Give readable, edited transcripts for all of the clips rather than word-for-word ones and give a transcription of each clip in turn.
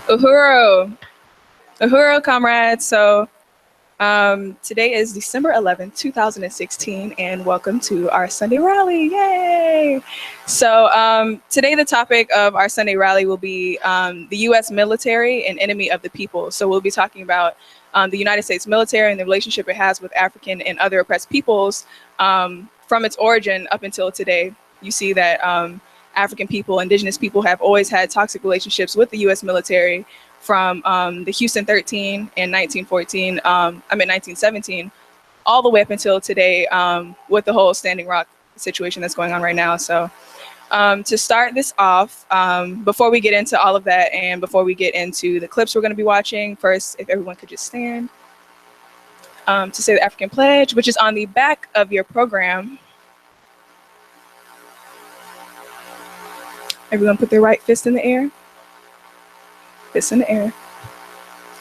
Uhuru, Uhuru, comrades. So today is December 11th, 2016, and welcome to our Sunday rally. Yay! So today the topic of our Sunday rally will be the U.S. military and enemy of the people. So we'll be talking about the United States military and the relationship it has with African and other oppressed peoples from its origin up until today. You see that African people, indigenous people have always had toxic relationships with the U.S. military from the Houston 13 in 1917, all the way up until today with the whole Standing Rock situation that's going on right now. So to start this off, before we get into all of that and before we get into the clips we're going to be watching, first, if everyone could just stand to say the African Pledge, which is on the back of your program. Everyone put their right fist in the air. Fist in the air.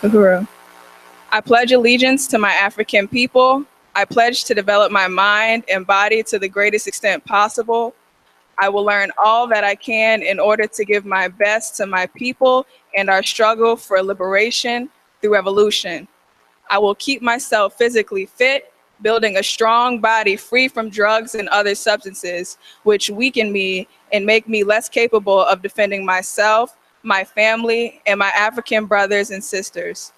Uhuru. I pledge allegiance to my African people. I pledge to develop my mind and body to the greatest extent possible. I will learn all that I can in order to give my best to my people and our struggle for liberation through revolution. I will keep myself physically fit, building a strong body free from drugs and other substances, which weaken me and make me less capable of defending myself, my family, and my African brothers and sisters.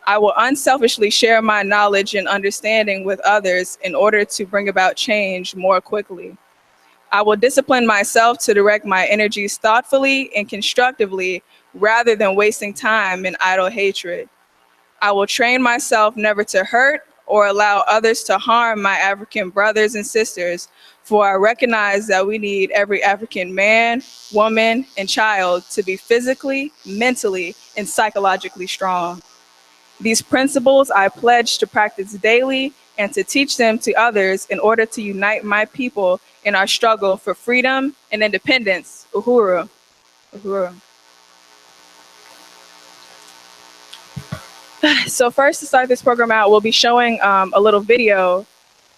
I will unselfishly share my knowledge and understanding with others in order to bring about change more quickly. I will discipline myself to direct my energies thoughtfully and constructively rather than wasting time in idle hatred. I will train myself never to hurt or allow others to harm my African brothers and sisters, for I recognize that we need every African man, woman, and child to be physically, mentally, and psychologically strong. These principles I pledge to practice daily and to teach them to others in order to unite my people in our struggle for freedom and independence. Uhuru. Uhuru. So first, to start this program out, we'll be showing a little video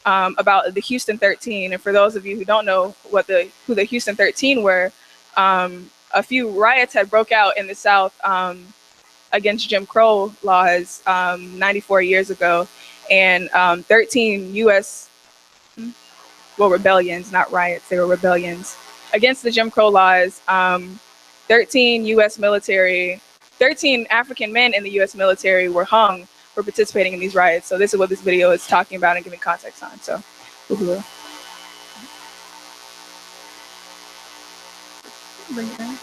about the Houston 13. And for those of you who don't know who the Houston 13 were, a few riots had broke out in the South against Jim Crow laws 94 years ago, and 13 U.S. Rebellions, not riots, they were rebellions against the Jim Crow laws. 13 U.S. military 13 African men in the U.S. military were hung for participating in these riots. So this is what this video is talking about and giving context on. So, bring it down.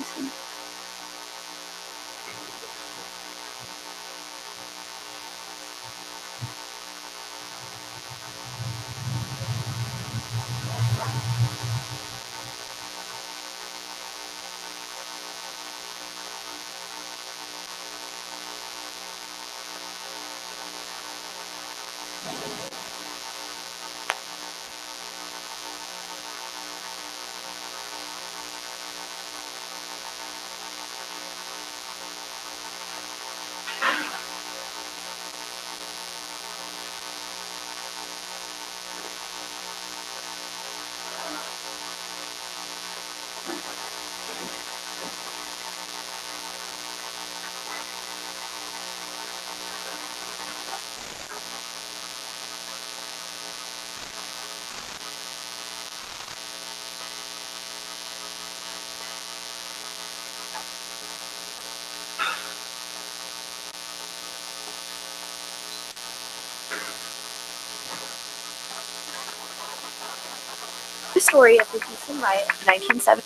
The story of the Houston riot of 1970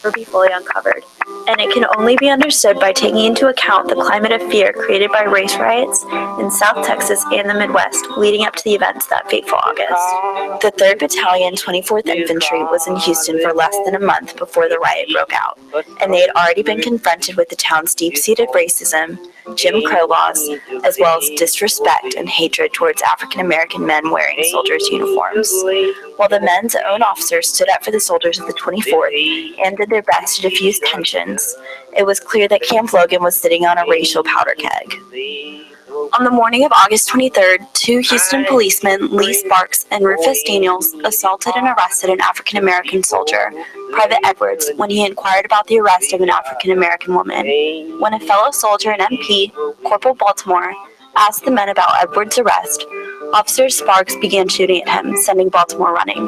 will be fully uncovered, and it can only be understood by taking into account the climate of fear created by race riots in South Texas and the Midwest leading up to the events that fateful August. The 3rd Battalion, 24th Infantry was in Houston for less than a month before the riot broke out, and they had already been confronted with the town's deep-seated racism, Jim Crow laws, as well as disrespect and hatred towards African-American men wearing soldiers' uniforms. While the men's own officers stood up for the soldiers of the 24th and did their best to diffuse tensions, it was clear that Camp Logan was sitting on a racial powder keg. On the morning of August 23rd, two Houston policemen, Lee Sparks and Rufus Daniels, assaulted and arrested an African-American soldier, Private Edwards, when he inquired about the arrest of an African-American woman. When a fellow soldier and MP, Corporal Baltimore, asked the men about Edwards' arrest, Officer Sparks began shooting at him, sending Baltimore running.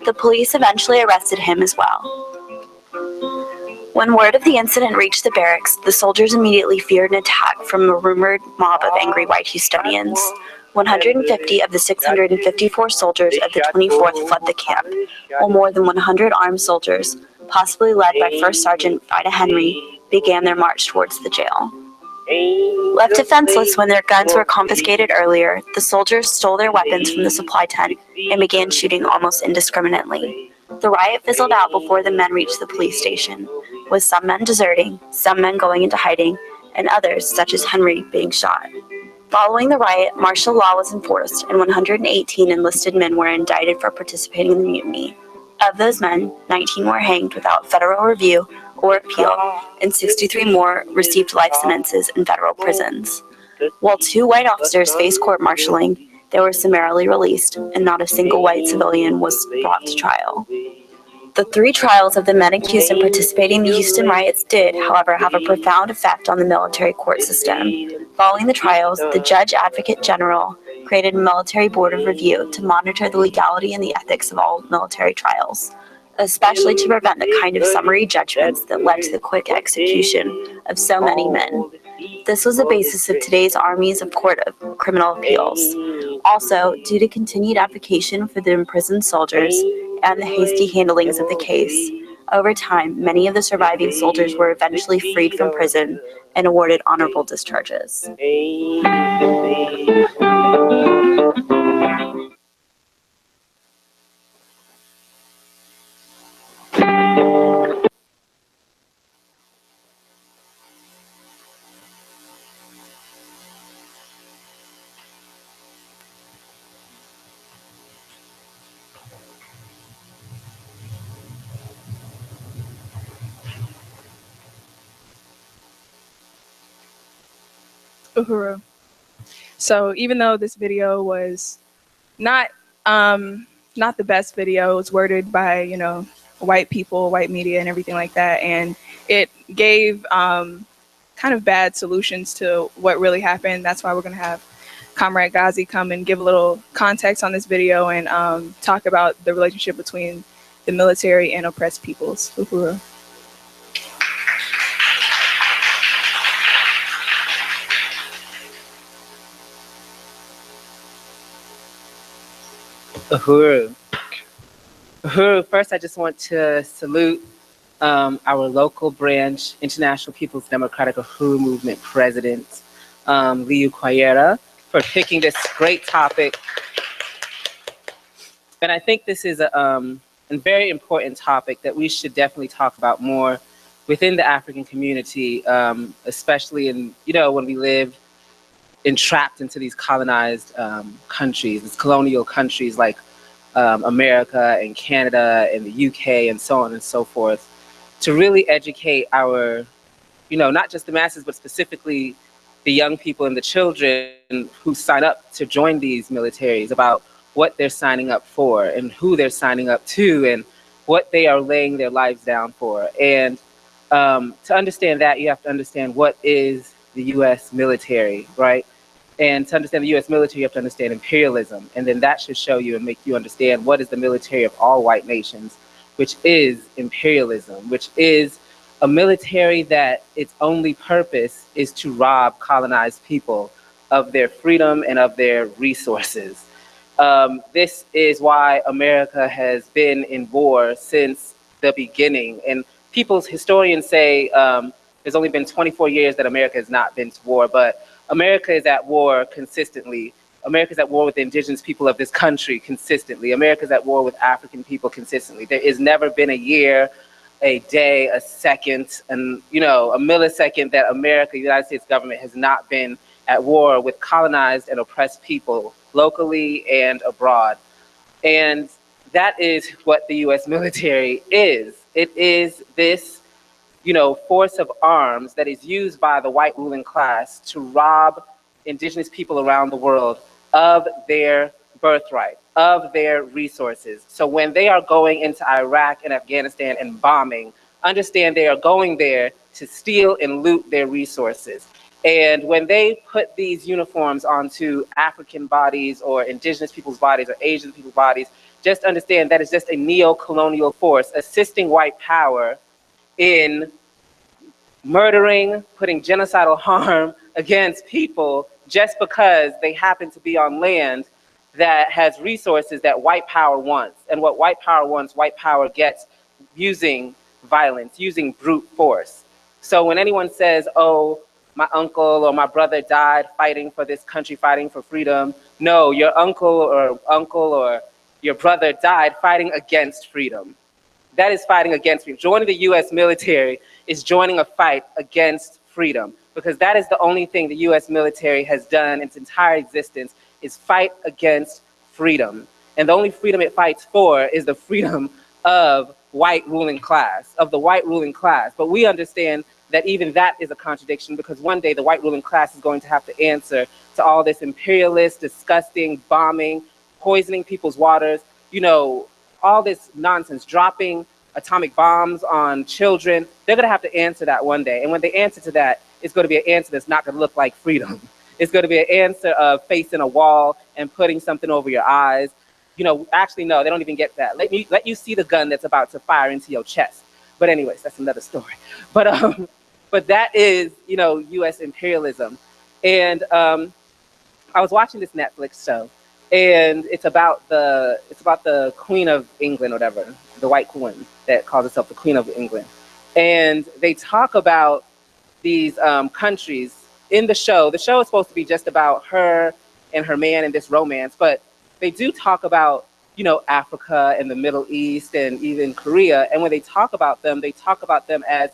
The police eventually arrested him as well. When word of the incident reached the barracks, the soldiers immediately feared an attack from a rumored mob of angry white Houstonians. 150 of the 654 soldiers of the 24th fled the camp, while more than 100 armed soldiers, possibly led by First Sergeant Vida Henry, began their march towards the jail. Left defenseless when their guns were confiscated earlier, the soldiers stole their weapons from the supply tent and began shooting almost indiscriminately. The riot fizzled out before the men reached the police station, with some men deserting, some men going into hiding, and others, such as Henry, being shot. Following the riot, martial law was enforced, and 118 enlisted men were indicted for participating in the mutiny. Of those men, 19 were hanged without federal review or appeal, and 63 more received life sentences in federal prisons. While 2 white officers faced court-martialing, they were summarily released, and not a single white civilian was brought to trial. The 3 trials of the men accused in participating in the Houston riots did, however, have a profound effect on the military court system. Following the trials, the Judge Advocate General created a military board of review to monitor the legality and the ethics of all military trials, especially to prevent the kind of summary judgments that led to the quick execution of so many men. This was the basis of today's armies of Court of Criminal Appeals. Also, due to continued application for the imprisoned soldiers and the hasty handlings of the case, over time, many of the surviving soldiers were eventually freed from prison and awarded honorable discharges. Uhuru. So even though this video was not not the best video, it was worded by, you know, white people, white media and everything like that, and it gave kind of bad solutions to what really happened. That's why we're going to have Comrade Ghazi come and give a little context on this video and talk about the relationship between the military and oppressed peoples. Uhuru. Uhuru. Uhuru, first I just want to salute our local branch, International People's Democratic Uhuru Movement President, Liu Kwayera, for picking this great topic. And I think this is a very important topic that we should definitely talk about more within the African community, especially in, you know, when we live entrapped into these colonized countries, these colonial countries like America and Canada and the UK and so on and so forth, to really educate our, you know, not just the masses, but specifically the young people and the children who sign up to join these militaries about what they're signing up for and who they're signing up to and what they are laying their lives down for. And to understand that, you have to understand what is the US military, right? And to understand the US military, you have to understand imperialism. And then that should show you and make you understand what is the military of all white nations, which is imperialism, which is a military that its only purpose is to rob colonized people of their freedom and of their resources. This is why America has been in war since the beginning. And historians say there's only been 24 years that America has not been to war, but America is at war consistently. America is at war with the indigenous people of this country consistently. America is at war with African people consistently. There has never been a year, a day, a second, and, you know, a millisecond that America, the United States government, has not been at war with colonized and oppressed people locally and abroad. And that is what the US military is. It is this, you know, force of arms that is used by the white ruling class to rob indigenous people around the world of their birthright, of their resources. So when they are going into Iraq and Afghanistan and bombing, understand they are going there to steal and loot their resources. And when they put these uniforms onto African bodies or indigenous people's bodies or Asian people's bodies, just understand that it's just a neo-colonial force assisting white power in murdering, putting genocidal harm against people just because they happen to be on land that has resources that white power wants. And what white power wants, white power gets using violence, using brute force. So when anyone says, oh, my uncle or my brother died fighting for this country, fighting for freedom, no, your uncle or your brother died fighting against freedom. That is fighting against freedom. Joining the US military is joining a fight against freedom, because that is the only thing the US military has done in its entire existence, is fight against freedom. And the only freedom it fights for is the freedom of white ruling class, of the white ruling class. But we understand that even that is a contradiction, because one day the white ruling class is going to have to answer to all this imperialist, disgusting bombing, poisoning people's waters, you know, all this nonsense, dropping atomic bombs on children. They're going to have to answer that one day. And when they answer to that, it's going to be an answer that's not going to look like freedom. It's going to be an answer of facing a wall and putting something over your eyes. You know, actually, no, they don't even get that. Let you see the gun that's about to fire into your chest. But anyways, that's another story. But that is, you know, U.S. imperialism. And I was watching this Netflix show, and it's about the Queen of England, or whatever, the white queen that calls herself the Queen of England. And they talk about these countries in the show. The show is supposed to be just about her and her man and this romance, but they do talk about, you know, Africa and the Middle East and even Korea. And when they talk about them as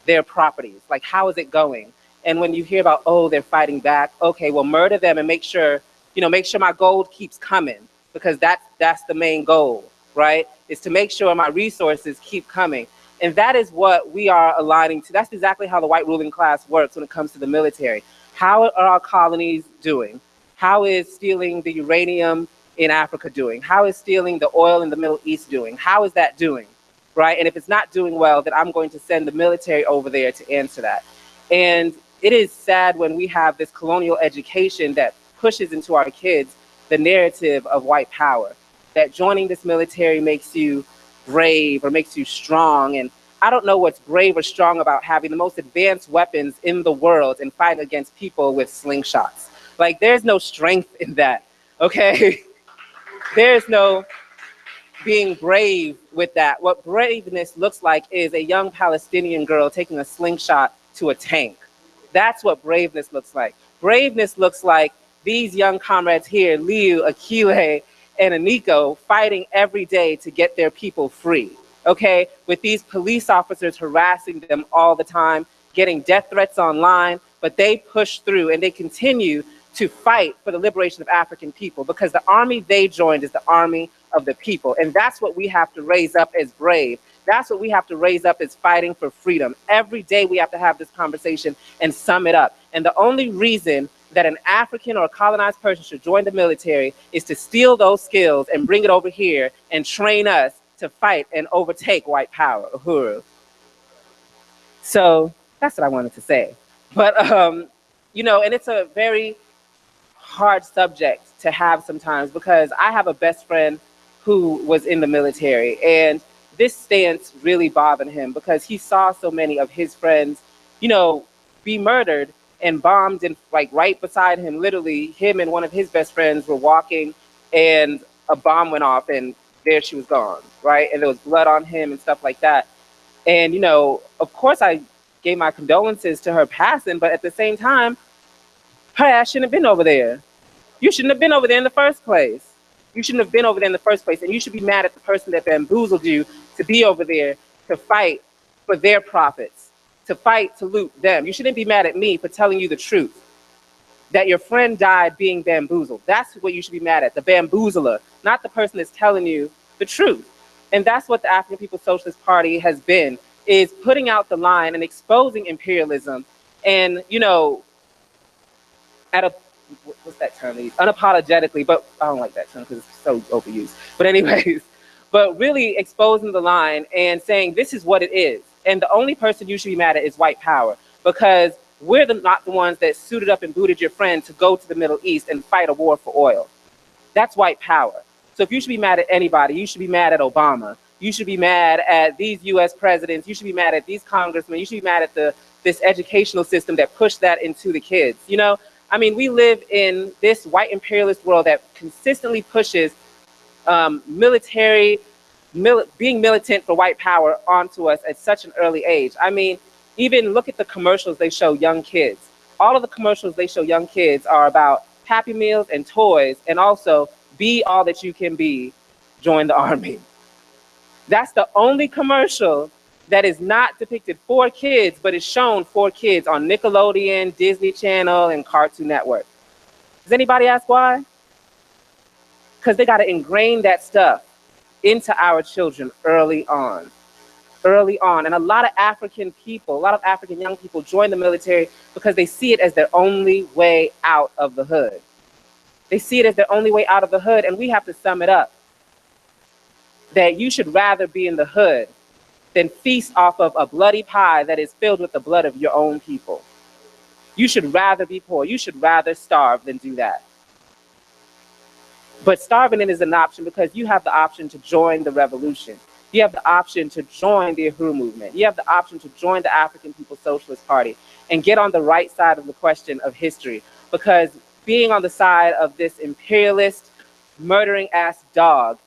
their properties. Like, how is it going? And when you hear about, oh, they're fighting back, okay, well, murder them and make sure my gold keeps coming, because that's the main goal, right? Is to make sure my resources keep coming. And that is what we are aligning to. That's exactly how the white ruling class works when it comes to the military. How are our colonies doing? How is stealing the uranium in Africa doing? How is stealing the oil in the Middle East doing? How is that doing, right? And if it's not doing well, then I'm going to send the military over there to answer that. And it is sad when we have this colonial education that pushes into our kids the narrative of white power, that joining this military makes you brave or makes you strong. And I don't know what's brave or strong about having the most advanced weapons in the world and fighting against people with slingshots. Like, there's no strength in that, okay? There's no being brave with that. What braveness looks like is a young Palestinian girl taking a slingshot to a tank. That's what braveness looks like. Braveness looks like these young comrades here, Liu, Akile, and Aniko, fighting every day to get their people free, okay? With these police officers harassing them all the time, getting death threats online, but they push through and they continue to fight for the liberation of African people, because the army they joined is the army of the people. And that's what we have to raise up as brave. That's what we have to raise up as fighting for freedom. Every day we have to have this conversation and sum it up. And the only reason that an African or a colonized person should join the military is to steal those skills and bring it over here and train us to fight and overtake white power, Uhuru. So that's what I wanted to say. But, you know, and it's a very hard subject to have sometimes, because I have a best friend who was in the military, and this stance really bothered him because he saw so many of his friends, you know, be murdered and bombed, and like right beside him, literally him and one of his best friends were walking and a bomb went off and there she was gone, right? And there was blood on him and stuff like that. And, you know, of course I gave my condolences to her passing, but at the same time, her ass shouldn't have been over there. You shouldn't have been over there in the first place. You shouldn't have been over there in the first place. And you should be mad at the person that bamboozled you to be over there to fight for their profits, to fight to loot them. You shouldn't be mad at me for telling you the truth, that your friend died being bamboozled. That's what you should be mad at, the bamboozler, not the person that's telling you the truth. And that's what the African People's Socialist Party has been, is putting out the line and exposing imperialism. And, you know, at a what's that term they use? Unapologetically, but I don't like that term because it's so overused. But anyways, but really exposing the line and saying this is what it is. And the only person you should be mad at is white power, because we're not the ones that suited up and booted your friend to go to the Middle East and fight a war for oil. That's white power. So if you should be mad at anybody, you should be mad at Obama. You should be mad at these US presidents. You should be mad at these congressmen. You should be mad at this educational system that pushed that into the kids. You know, I mean, we live in this white imperialist world that consistently pushes being militant for white power onto us at such an early age. I mean, even look at the commercials they show young kids. All of the commercials they show young kids are about Happy Meals and toys, and also be all that you can be, join the army. That's the only commercial that is not depicted for kids, but is shown for kids on Nickelodeon, Disney Channel, and Cartoon Network. Does anybody ask why? Because they got to ingrain that stuff into our children early on. Early on. And a lot of African people, a lot of African young people join the military because they see it as their only way out of the hood. They see it as their only way out of the hood, and we have to sum it up. That you should rather be in the hood than feast off of a bloody pie that is filled with the blood of your own people. You should rather be poor. You should rather starve than do that. But starving is an option because you have the option to join the revolution. You have the option to join the Uhuru movement. You have the option to join the African People's Socialist Party and get on the right side of the question of history. Because being on the side of this imperialist, murdering ass dog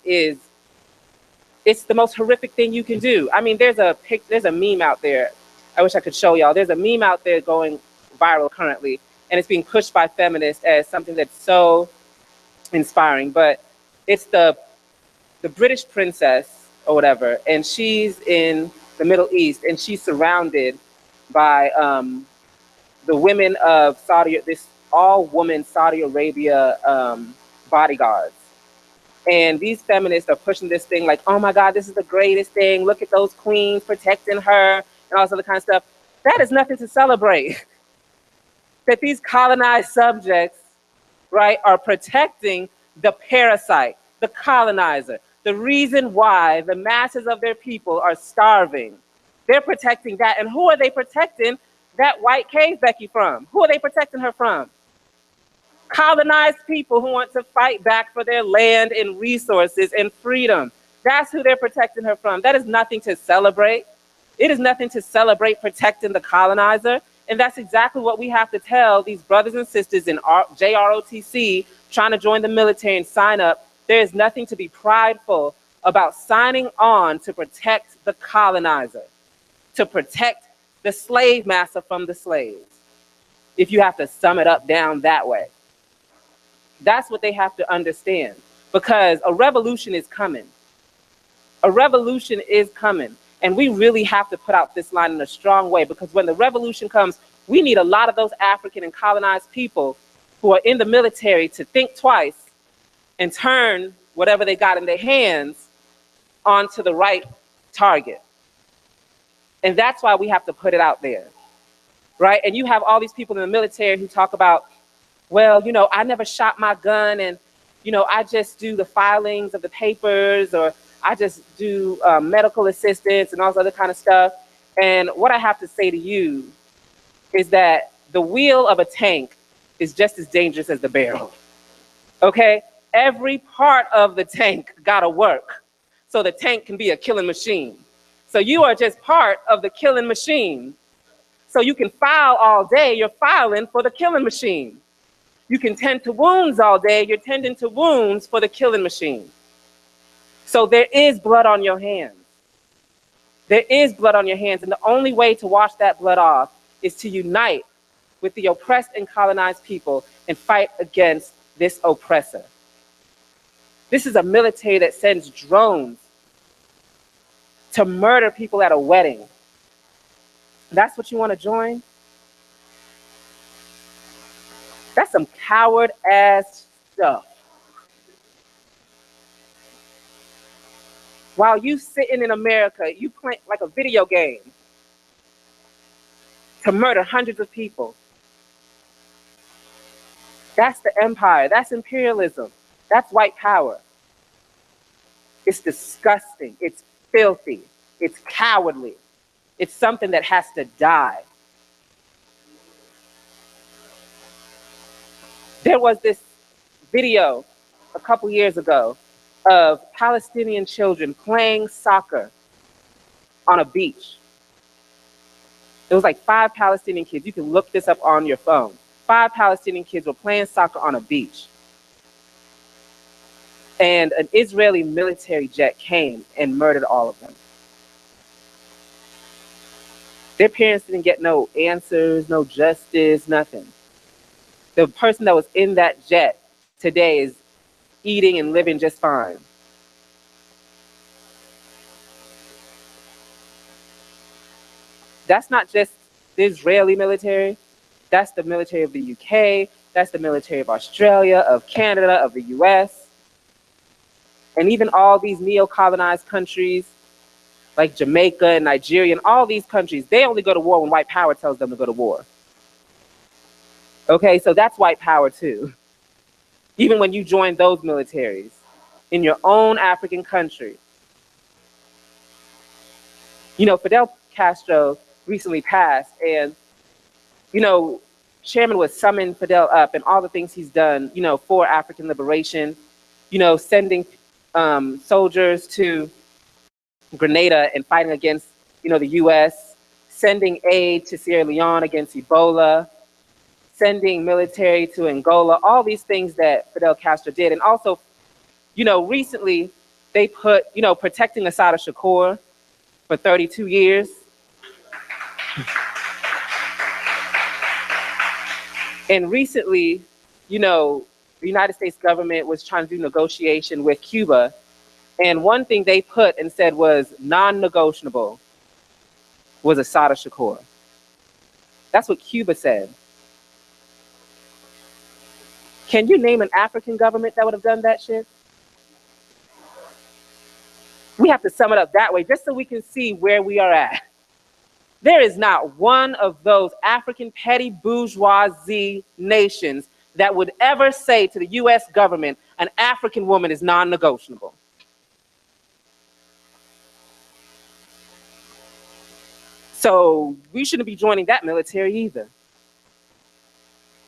it's the most horrific thing you can do. I mean, there's a meme out there. I wish I could show y'all. There's a meme out there going viral currently, and it's being pushed by feminists as something that's so inspiring. But it's the British princess or whatever, and she's in the Middle East, and she's surrounded by the women of this all-woman Saudi Arabia bodyguards. And these feminists are pushing this thing like, oh my God, this is the greatest thing. Look at those queens protecting her and all this other kind of stuff. That is nothing to celebrate. That these colonized subjects, right, are protecting the parasite, the colonizer, the reason why the masses of their people are starving. They're protecting that. And who are they protecting that white cave Becky from? Who are they protecting her from? Colonized people who want to fight back for their land and resources and freedom. That's who they're protecting her from. That is nothing to celebrate. It is nothing to celebrate protecting the colonizer. And that's exactly what we have to tell these brothers and sisters in JROTC trying to join the military and sign up. There is nothing to be prideful about signing on to protect the colonizer, to protect the slave master from the slaves, if you have to sum it up down that way. That's what they have to understand, because a revolution is coming. A revolution is coming. And we really have to put out this line in a strong way, because when the revolution comes, we need a lot of those African and colonized people who are in the military to think twice and turn whatever they got in their hands onto the right target. And that's why we have to put it out there, right? And you have all these people in the military who talk about, well, you know, I never shot my gun, and, you know, I just do the filings of the papers, or I just do medical assistance and all this other kind of stuff. And what I have to say to you is that the wheel of a tank is just as dangerous as the barrel, okay? Every part of the tank gotta work so the tank can be a killing machine. So you are just part of the killing machine. So you can file all day, you're filing for the killing machine. You can tend to wounds all day, you're tending to wounds for the killing machine. So there is blood on your hands. There is blood on your hands, and the only way to wash that blood off is to unite with the oppressed and colonized people and fight against this oppressor. This is a military that sends drones to murder people at a wedding. That's what you want to join? That's some coward ass stuff. While you sitting in America, you play like a video game to murder hundreds of people. That's the empire. That's imperialism. That's white power. It's disgusting. It's filthy. It's cowardly. It's something that has to die. There was this video a couple years ago of Palestinian children playing soccer on a beach. It was like 5 Palestinian kids. You can look this up on your phone. 5 Palestinian kids were playing soccer on a beach. And an Israeli military jet came and murdered all of them. Their parents didn't get no answers, no justice, nothing. The person that was in that jet today is eating and living just fine. That's not just the Israeli military. That's the military of the UK. That's the military of Australia, of Canada, of the US. And even all these neo-colonized countries like Jamaica and Nigeria and all these countries, they only go to war when white power tells them to go to war. Okay, so that's white power too. Even when you join those militaries in your own African country. You know, Fidel Castro recently passed, and, you know, Chairman would summon Fidel up and all the things he's done, you know, for African liberation, you know, sending soldiers to Grenada and fighting against, you know, the US, sending aid to Sierra Leone against Ebola, sending military to Angola, all these things that Fidel Castro did. And also, you know, recently they put, you know, protecting Assata Shakur for 32 years. And recently, you know, the United States government was trying to do negotiation with Cuba. And one thing they put and said was non-negotiable was Assata Shakur. That's what Cuba said. Can you name an African government that would have done that shit? We have to sum it up that way just so we can see where we are at. There is not one of those African petty bourgeoisie nations that would ever say to the US government, an African woman is non-negotiable. So we shouldn't be joining that military either.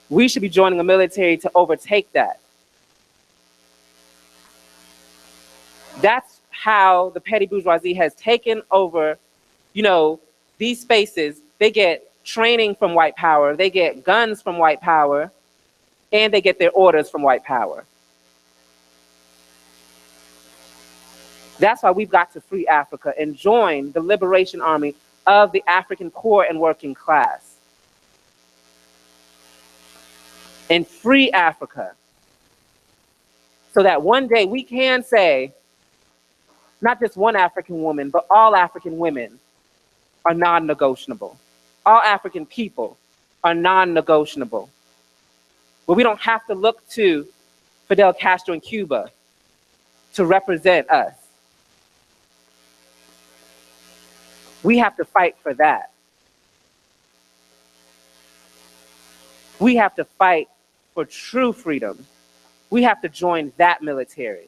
We should be joining a military to overtake that. That's how the petty bourgeoisie has taken over, you know, these spaces. They get training from white power, they get guns from white power, and they get their orders from white power. That's why we've got to free Africa and join the liberation army of the African poor and working class. And free Africa so that one day we can say, not just one African woman, but all African women are non-negotiable. All African people are non-negotiable. But we don't have to look to Fidel Castro in Cuba to represent us. We have to fight for that. We have to fight for true freedom. We have to join that military.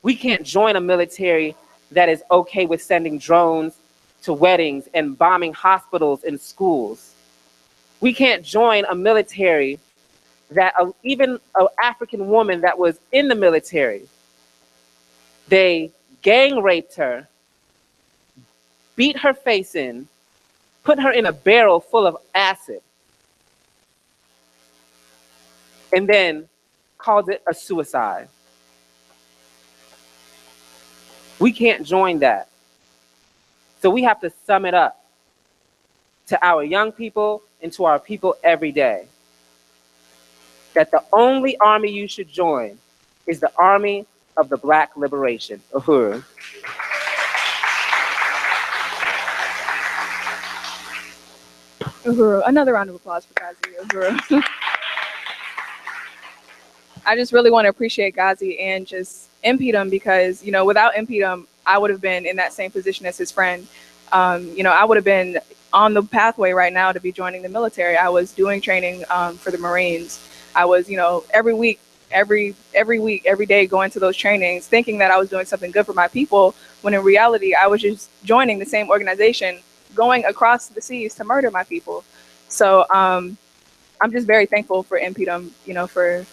We can't join a military that is okay with sending drones to weddings and bombing hospitals and schools. We can't join a military that even an African woman that was in the military, they gang raped her, beat her face in, put her in a barrel full of acid, and then called it a suicide. We can't join that. So we have to sum it up to our young people and to our people every day that the only army you should join is the army of the Black liberation. Uhuru. Uhuru. Another round of applause for Ghazi. Uhuru. I just really want to appreciate Ghazi and just InPDUM because, you know, without InPDUM, I would have been in that same position as his friend. You know, I would have been on the pathway right now to be joining the military. I was doing training for the Marines. I was, every week, every day going to those trainings, thinking that I was doing something good for my people, when in reality, I was just joining the same organization, going across the seas to murder my people. So I'm just very thankful for InPDUM, for,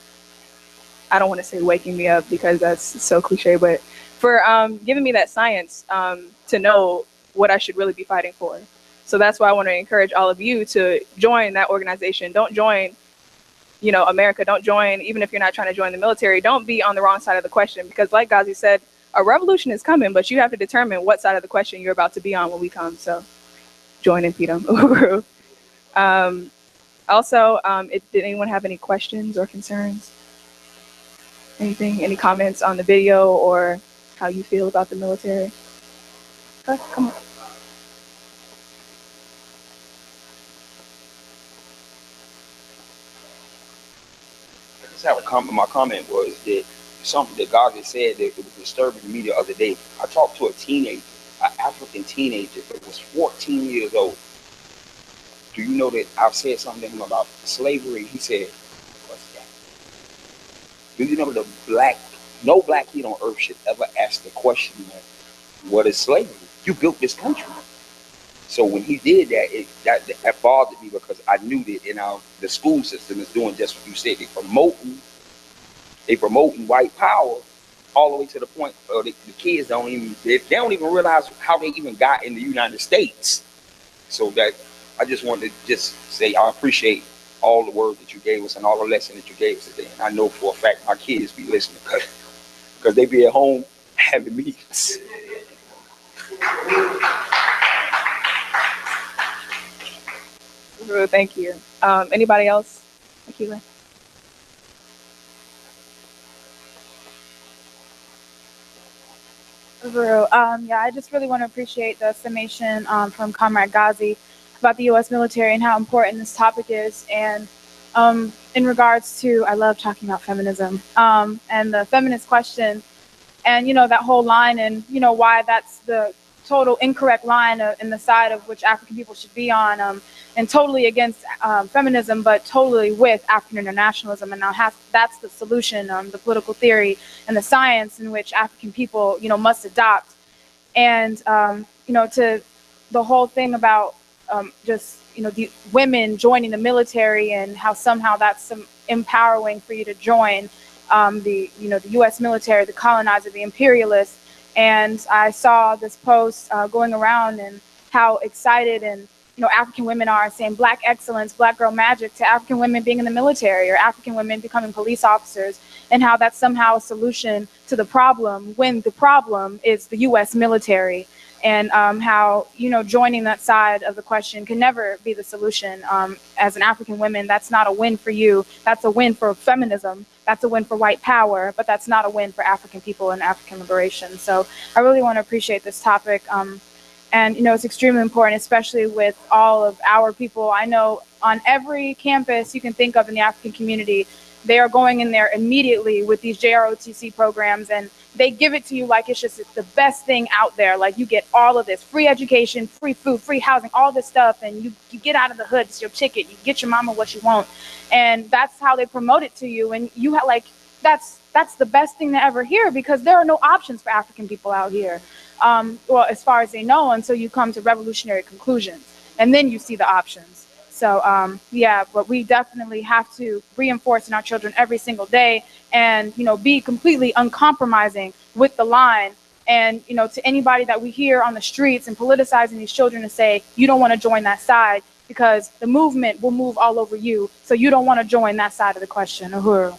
I don't want to say waking me up because that's so cliche, but for giving me that science to know what I should really be fighting for. So that's why I want to encourage all of you to join that organization. Don't join, America. Don't join, even if you're not trying to join the military. Don't be on the wrong side of the question, because like Ghazi said, a revolution is coming, but you have to determine what side of the question you're about to be on when we come. So join InPDUM. Also, did anyone have any questions or concerns? Anything, any comments on the video or how you feel about the military? Come on. I just have a comment. My comment was that something that God had said that it was disturbing to me the other day. I talked to a teenager, an African teenager that was 14 years old. Do you know that I've said something to him about slavery? He said, "What's that?" Do you know no black kid on earth should ever ask the question, what is slavery? You built this country. So when he did that, that bothered me, because I knew that the school system is doing just what you said. They promoting white power all the way to the point where the kids don't even realize how they even got in the United States. So that I just wanted to just say I appreciate all the words that you gave us and all the lessons that you gave us today. And I know for a fact my kids be listening because they be at home having meetings. Thank you. Anybody else? Akila? Yeah, I just really want to appreciate the summation from Comrade Ghazi about the U.S. military and how important this topic is. And in regards to, I love talking about feminism and the feminist question, and that whole line, and why that's the total incorrect line in the side of which African people should be on, and totally against feminism, but totally with African internationalism. And now that's the solution, the political theory and the science in which African people, must adopt. And to the whole thing about just the women joining the military, and how somehow that's empowering for you to join the U.S. military, the colonizer, the imperialist. And I saw this post going around, and how excited and African women are saying Black excellence, Black girl magic to African women being in the military, or African women becoming police officers, and how that's somehow a solution to the problem, when the problem is the U.S. military. And how joining that side of the question can never be the solution. As an African woman, that's not a win for you. That's a win for feminism. That's a win for white power, but that's not a win for African people and African liberation. So I really want to appreciate this topic. And it's extremely important, especially with all of our people. I know on every campus you can think of in the African community, they are going in there immediately with these JROTC programs, and they give it to you like it's just the best thing out there. Like, you get all of this free education, free food, free housing, all this stuff, and you get out of the hood. It's your ticket. You get your mama what you want, and that's how they promote it to you. And you have that's the best thing to ever hear, because there are no options for African people out here, well, as far as they know, until you come to revolutionary conclusions, and then you see the options. So yeah, but we definitely have to reinforce in our children every single day, and be completely uncompromising with the line. And to anybody that we hear on the streets and politicizing these children, to say you don't want to join that side, because the movement will move all over you, so you don't want to join that side of the question. Uhuru.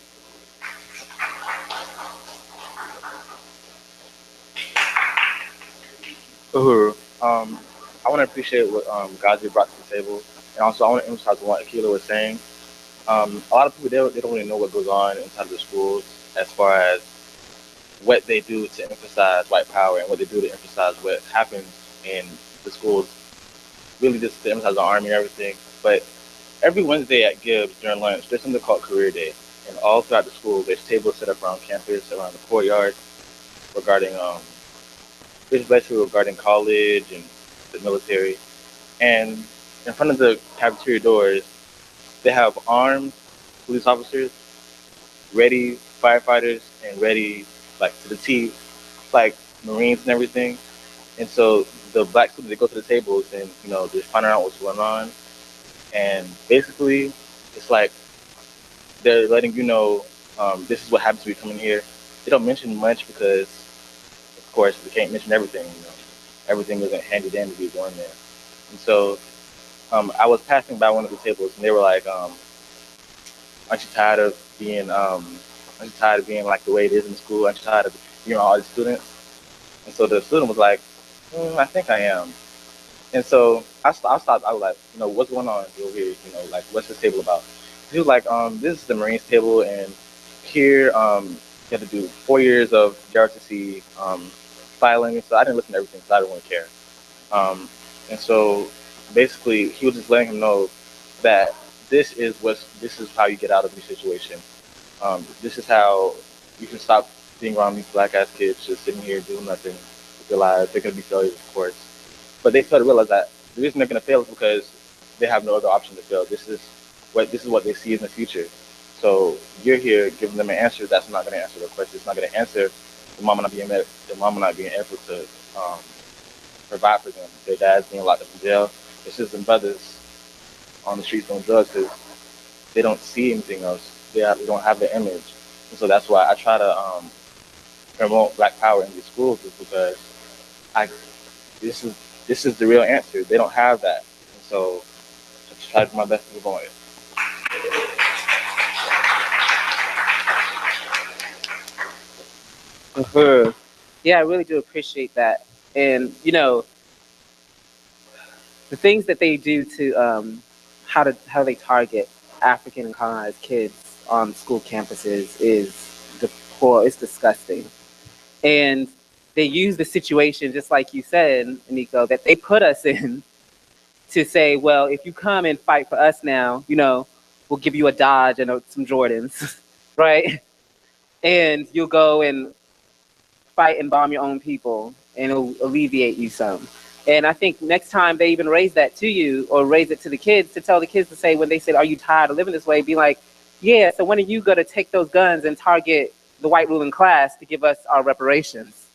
Uhuru. I want to appreciate what Ghazi brought to the table, and also I want to emphasize what Akila was saying. A lot of people, they don't really know what goes on inside of the schools, as far as what they do to emphasize white power, and what they do to emphasize what happens in the schools, really just to emphasize the army and everything. But every Wednesday at Gibbs during lunch, there's something called Career Day, and all throughout the school, there's tables set up around campus, around the courtyard, regarding basically regarding college and the military. And in front of the cafeteria doors, they have arms police officers, ready firefighters, and ready like to the T, like Marines and everything. And so the black students, they go to the tables and they're finding out what's going on. And basically, it's like they're letting you know this is what happens when you come in here. They don't mention much because, of course, they can't mention everything. Everything isn't handed in to be going there. And so I was passing by one of the tables, and they were like, "Aren't you tired of being? Aren't you tired of being like the way it is in school? Aren't you tired of being all these students?" And so the student was like, "I think I am." And so I stopped. I was like, what's going on over here? Like, what's this table about? He was like, this is the Marines table, and here, you have to do 4 years of JRTC filing. So I didn't listen to everything, so I didn't really care. And so basically, he was just letting him know that this is how you get out of these situations. This is how you can stop being around these black ass kids just sitting here doing nothing with their lives. They're gonna be failures, of course. But they fail to realize that the reason they're going to fail is because they have no other option to fail. This is what they see in the future. So you're here giving them an answer that's not going to answer their question. It's not going to answer the mama not being able to provide for them. Their dad's being locked up in jail. Their sisters and brothers on the streets doing drugs because they don't see anything else. They don't have the image. And so that's why I try to promote Black Power in these schools, is because I this is the real answer. They don't have that. And so I just try to do my best to move on it. Yeah, I really do appreciate that. And the things that they do to how they target African and colonized kids on school campuses is poor. It's disgusting. And they use the situation, just like you said, Nico, that they put us in to say, well, if you come and fight for us now, we'll give you a Dodge and some Jordans, right? And you'll go and fight and bomb your own people, and it'll alleviate you some. And I think next time they even raise that to you or raise it to the kids, to tell the kids to say, when they said, are you tired of living this way? Be like, yeah, so when are you going to take those guns and target the white ruling class to give us our reparations?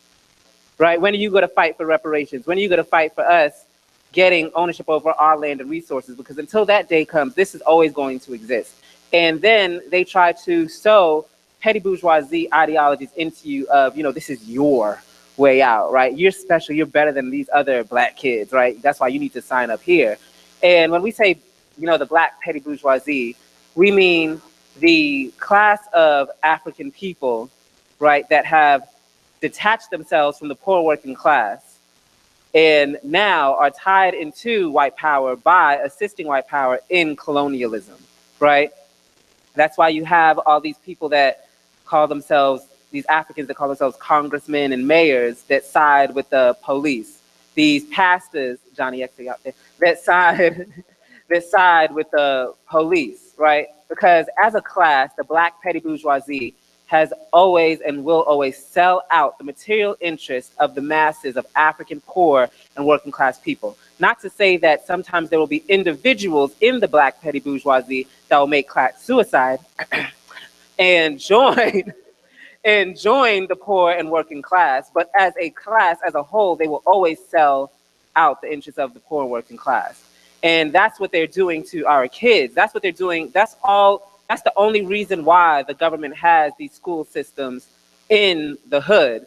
Right? When are you going to fight for reparations? When are you going to fight for us getting ownership over our land and resources? Because until that day comes, this is always going to exist. And then they try to sow petty bourgeoisie ideologies into you of, this is your way out, right? You're special. You're better than these other black kids, right? That's why you need to sign up here. And when we say, the black petty bourgeoisie, we mean the class of African people, right, that have detached themselves from the poor working class and now are tied into white power by assisting white power in colonialism, right? That's why you have all these people that call themselves, these Africans that call themselves congressmen and mayors that side with the police. These pastors, Johnny X out there, that side with the police, right? Because as a class, the black petty bourgeoisie has always and will always sell out the material interests of the masses of African poor and working class people. Not to say that sometimes there will be individuals in the black petty bourgeoisie that will make class suicide and join the poor and working class, but as a class as a whole, they will always sell out the interests of the poor and working class. And that's what they're doing to our kids. That's what they're doing. That's the only reason why the government has these school systems in the hood,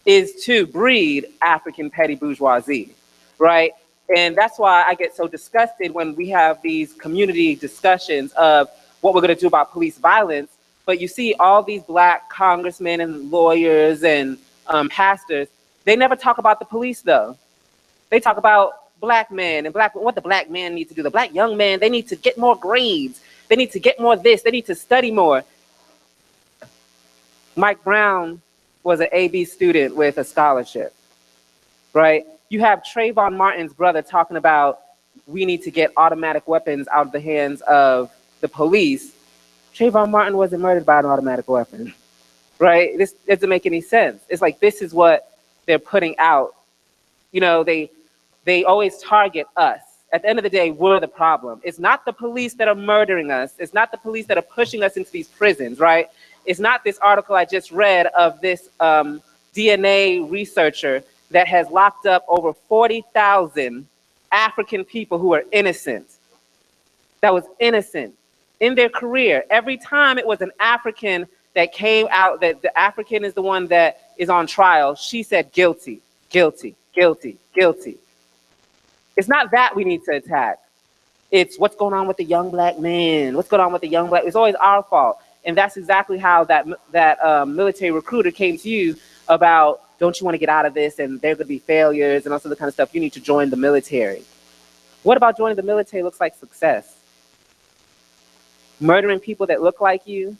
is to breed African petty bourgeoisie, right? And that's why I get so disgusted when we have these community discussions of what we're going to do about police violence. But you see all these black congressmen and lawyers and pastors, they never talk about the police though. They talk about black men and what the black man needs to do. The black young man, they need to get more grades. They need to get more this. They need to study more. Mike Brown was an AB student with a scholarship, right? You have Trayvon Martin's brother talking about we need to get automatic weapons out of the hands of the police. Trayvon Martin wasn't murdered by an automatic weapon, right? This doesn't make any sense. It's like, this is what they're putting out. They always target us At the end of the day, we're the problem. It's not the police that are murdering us. It's not the police that are pushing us into these prisons, right? It's not this article I just read of this DNA researcher that has locked up over 40,000 African people who are innocent. That was innocent in their career. Every time it was an African that came out, that the African is the one that is on trial, she said guilty, guilty, guilty, guilty. It's not that we need to attack. It's what's going on with the young black man. What's going on with the young black? It's always our fault. And that's exactly how that military recruiter came to you about, don't you want to get out of this? And there could be failures and all sorts of kind of stuff. You need to join the military. What about joining the military looks like success? Murdering people that look like you?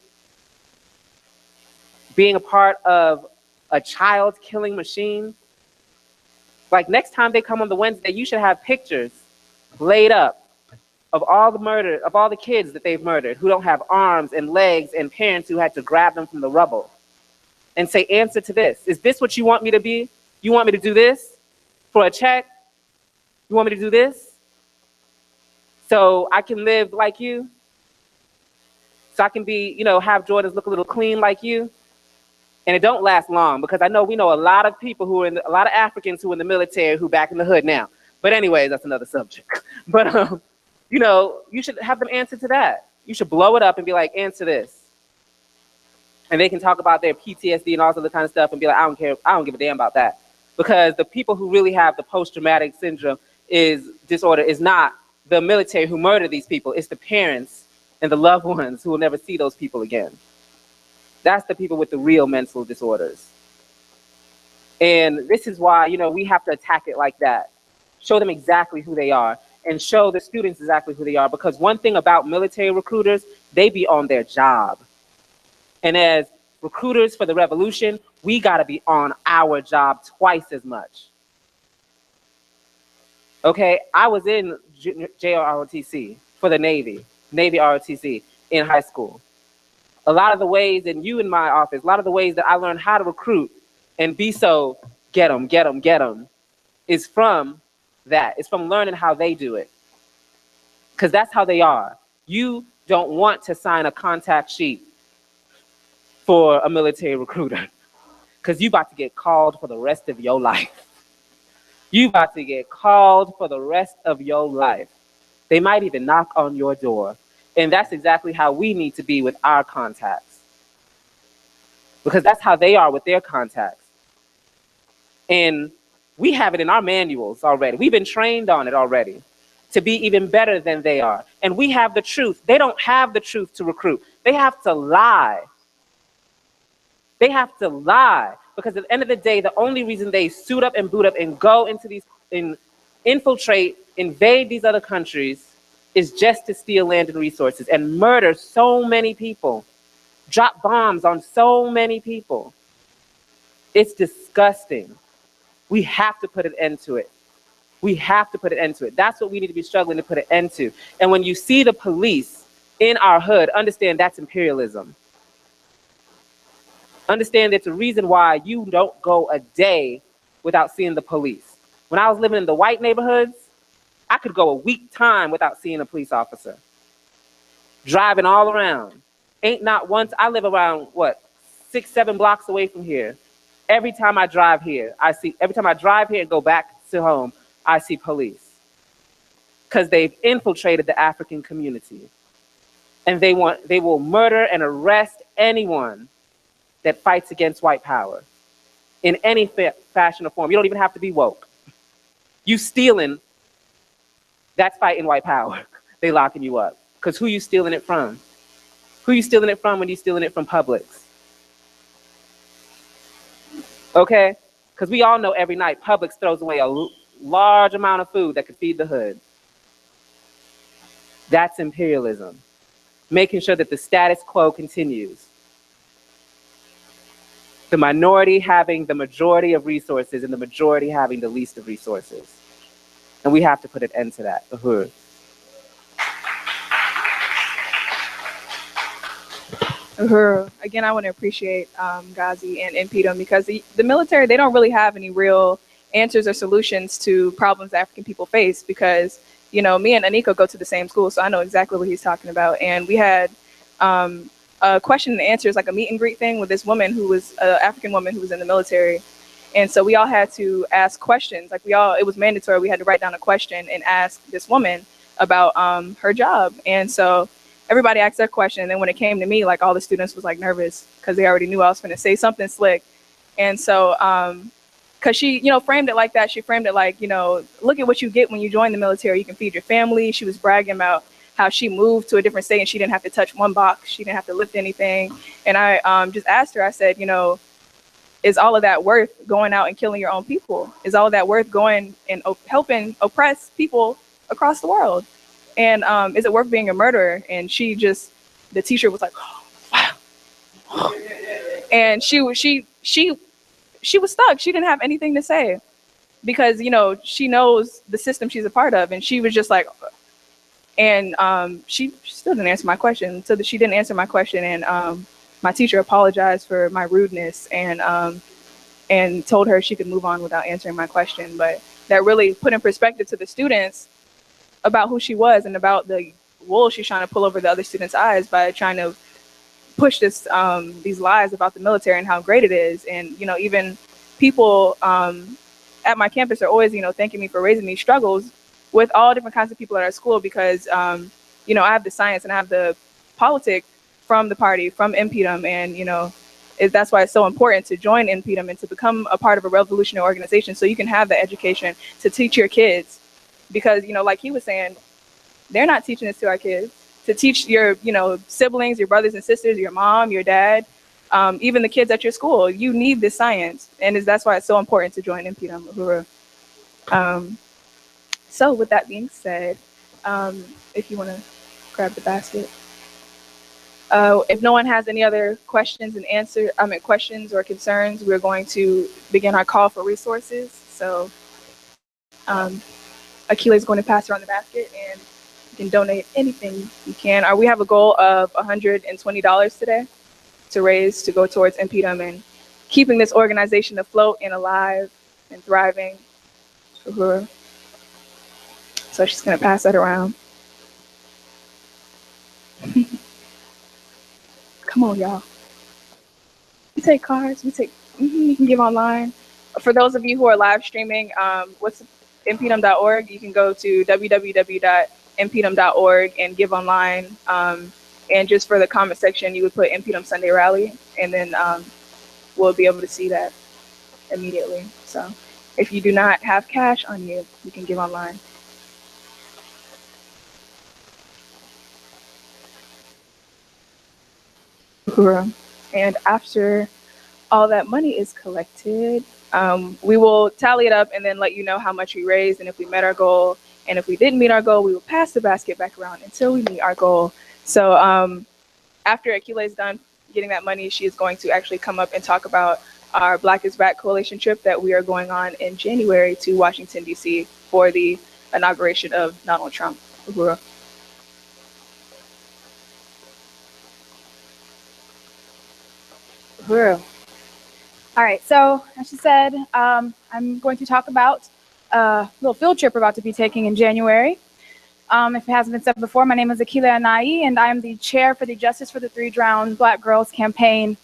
Being a part of a child killing machine? Like next time they come on the Wednesday, you should have pictures laid up of all the murder, of all the kids that they've murdered who don't have arms and legs and parents who had to grab them from the rubble and say, answer to this. Is this what you want me to be? You want me to do this for a check? You want me to do this so I can live like you? So I can be, you know, have Jordans look a little clean like you? And it don't last long, because I know we know a lot of people who are in a lot of Africans who are in the military who back in the hood now. But anyways, that's another subject. But you know, you should have them answer to that. You should blow it up and be like, answer this. And they can talk about their PTSD and all of the kind of stuff and be like, I don't care, I don't give a damn about that. Because the people who really have the post-traumatic syndrome disorder is not the military who murder these people, it's the parents and the loved ones who will never see those people again. That's the people with the real mental disorders. And this is why, you know, we have to attack it like that. Show them exactly who they are and show the students exactly who they are. Because one thing about military recruiters, they be on their job. And as recruiters for the revolution, we gotta be on our job twice as much. Okay, I was in JROTC for the Navy ROTC in high school. A lot of the ways, and you in my office, a lot of the ways that I learned how to recruit and be so get them, get them, get them, is from that. It's from learning how they do it. Because that's how they are. You don't want to sign a contact sheet for a military recruiter because you about to get called for the rest of your life. You about to get called for the rest of your life. They might even knock on your door. And that's exactly how we need to be with our contacts. Because that's how they are with their contacts. And we have it in our manuals already. We've been trained on it already to be even better than they are. And we have the truth. They don't have the truth to recruit. They have to lie. They have to lie. Because at the end of the day, the only reason they suit up and boot up and go into these, infiltrate, invade these other countries is just to steal land and resources and murder so many people, drop bombs on so many people. It's disgusting. We have to put an end to it. We have to put an end to it. That's what we need to be struggling to put an end to. And when you see the police in our hood, understand that's imperialism. Understand there's a reason why you don't go a day without seeing the police. When I was living in the white neighborhoods, I could go a week time without seeing a police officer. Driving all around. Ain't not once, I live around, what, 6, 7 blocks away from here. Every time I drive here, every time I drive here and go back to home, I see police. Because they've infiltrated the African community. And they will murder and arrest anyone that fights against white power in any fashion or form. You don't even have to be woke. You stealing, that's fighting white power. They locking you up. Because who you stealing it from? Who you stealing it from when you stealing it from Publix? Okay? Because we all know every night Publix throws away a large amount of food that could feed the hood. That's imperialism. Making sure that the status quo continues. The minority having the majority of resources and the majority having the least of resources. And we have to put an end to that. Again, I want to appreciate Ghazi and InPDUM because the military, they don't really have any real answers or solutions to problems African people face because me and Anika go to the same school, so I know exactly what he's talking about. And we had a question and answers, like a meet and greet thing with this woman who was an African woman who was in the military. And so we all had to ask questions. Like it was mandatory. We had to write down a question and ask this woman about her job. And so everybody asked their question. And then when it came to me, like all the students was like nervous because they already knew I was going to say something slick. And so, because she, framed it like that. She framed it like, look at what you get when you join the military. You can feed your family. She was bragging about how she moved to a different state and she didn't have to touch one box. She didn't have to lift anything. And I just asked her, I said, is all of that worth going out and killing your own people? Is all of that worth going and helping oppress people across the world? And is it worth being a murderer? And the teacher was like, oh, wow. And she was stuck. She didn't have anything to say because, she knows the system she's a part of. And she was just like, and she still didn't answer my question. So she didn't answer my question. And my teacher apologized for my rudeness and told her she could move on without answering my question. But that really put in perspective to the students about who she was and about the wool she's trying to pull over the other students' eyes by trying to push these lies about the military and how great it is. And, even people at my campus are always, thanking me for raising these struggles with all different kinds of people at our school because, I have the science and I have the politics from the party, from InPDUM. And, that's why it's so important to join InPDUM and to become a part of a revolutionary organization so you can have the education to teach your kids. Because, like he was saying, they're not teaching this to our kids. To teach your, siblings, your brothers and sisters, your mom, your dad, even the kids at your school, you need this science. And that's why it's so important to join InPDUM. So with that being said, if you want to grab the basket. If no one has any other questions or concerns, we're going to begin our call for resources. So Akila is going to pass around the basket and you can donate anything you can. We have a goal of $120 today to raise to go towards InPDUM and keeping this organization afloat and alive and thriving. So she's going to pass that around. Come on, y'all. We take cards. You can give online. For those of you who are live streaming, what's InPDUM.org? You can go to www.InPDUM.org and give online. And just for the comment section, you would put InPDUM Sunday Rally, and then we'll be able to see that immediately. So if you do not have cash on you, you can give online. And after all that money is collected, we will tally it up and then let you know how much we raised and if we met our goal. And if we didn't meet our goal, we will pass the basket back around until we meet our goal. So after Akila is done getting that money, she is going to actually come up and talk about our Black is Back coalition trip that we are going on in January to Washington, D.C. for the inauguration of Donald Trump. Uhura. All right, so as she said, I'm going to talk about a little field trip we're about to be taking in January. If it hasn't been said before, my name is Akila Anai, and I am the chair for the Justice for the Three Drowned Black Girls campaign.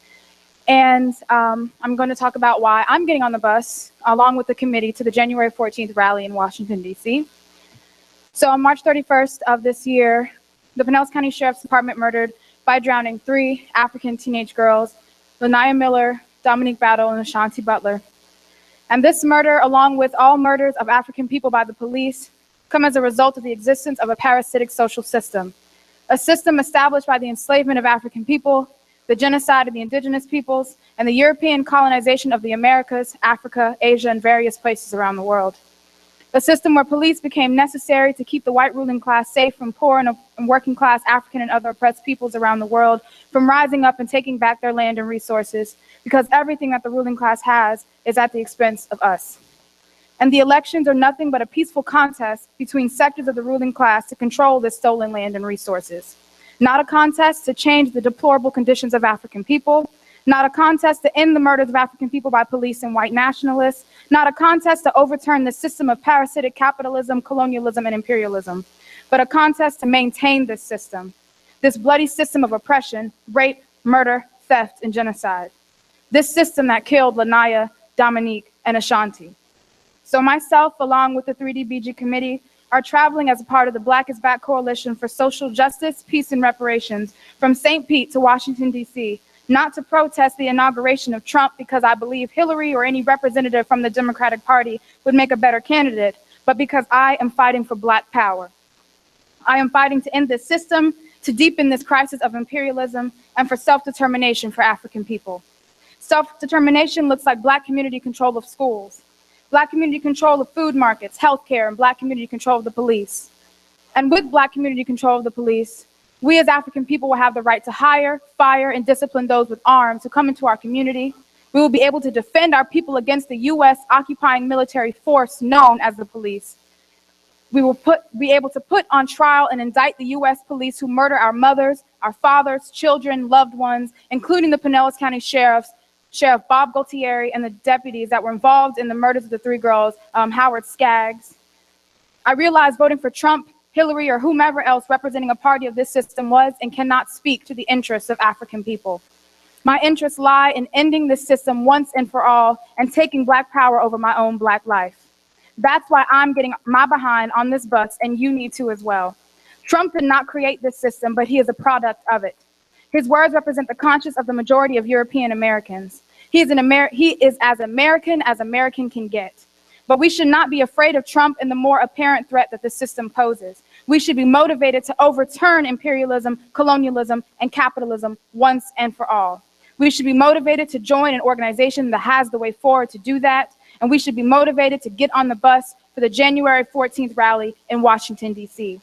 And I'm going to talk about why I'm getting on the bus, along with the committee, to the January 14th rally in Washington, D.C. So on March 31st of this year, the Pinellas County Sheriff's Department murdered by drowning 3 African teenage girls, Lanaya Miller, Dominique Battle, and Ashanti Butler. And this murder, along with all murders of African people by the police, come as a result of the existence of a parasitic social system, a system established by the enslavement of African people, the genocide of the indigenous peoples, and the European colonization of the Americas, Africa, Asia, and various places around the world. A system where police became necessary to keep the white ruling class safe from poor and working class African and other oppressed peoples around the world from rising up and taking back their land and resources, because everything that the ruling class has is at the expense of us. And the elections are nothing but a peaceful contest between sectors of the ruling class to control this stolen land and resources. Not a contest to change the deplorable conditions of African people, Not a contest to end the murders of African people by police and white nationalists. Not a contest to overturn the system of parasitic capitalism, colonialism, and imperialism, but a contest to maintain this system, this bloody system of oppression, rape, murder, theft, and genocide. This system that killed Lanaya, Dominique, and Ashanti. So myself, along with the 3DBG committee, are traveling as a part of the Black is Back Coalition for Social Justice, Peace, and Reparations from St. Pete to Washington, D.C., not to protest the inauguration of Trump because I believe Hillary or any representative from the Democratic Party would make a better candidate, but because I am fighting for Black power. I am fighting to end this system, to deepen this crisis of imperialism, and for self-determination for African people. Self-determination looks like Black community control of schools, Black community control of food markets, healthcare, and Black community control of the police. And with Black community control of the police, we as African people will have the right to hire, fire, and discipline those with arms who come into our community. We will be able to defend our people against the US occupying military force known as the police. We will be able to put on trial and indict the US police who murder our mothers, our fathers, children, loved ones, including the Pinellas County Sheriff Bob Gaultieri, and the deputies that were involved in the murders of the three girls, Howard Skaggs. I realize voting for Trump, Hillary, or whomever else representing a party of this system was and cannot speak to the interests of African people. My interests lie in ending this system once and for all and taking Black power over my own Black life. That's why I'm getting my behind on this bus, and you need to as well. Trump did not create this system, but he is a product of it. His words represent the conscience of the majority of European Americans. He is as American can get. But we should not be afraid of Trump and the more apparent threat that the system poses. We should be motivated to overturn imperialism, colonialism, and capitalism once and for all. We should be motivated to join an organization that has the way forward to do that, and we should be motivated to get on the bus for the January 14th rally in Washington, D.C.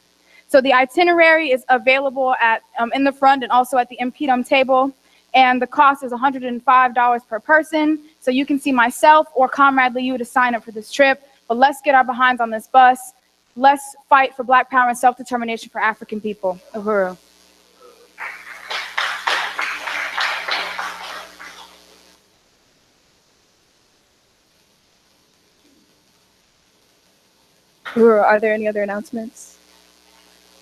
So the itinerary is available at in the front and also at the InPDUM table, and the cost is $105 per person. So you can see myself or Comrade Liu to sign up for this trip, but let's get our behinds on this bus. Let's fight for Black power and self-determination for African people. Uhuru. Uhuru, are there any other announcements?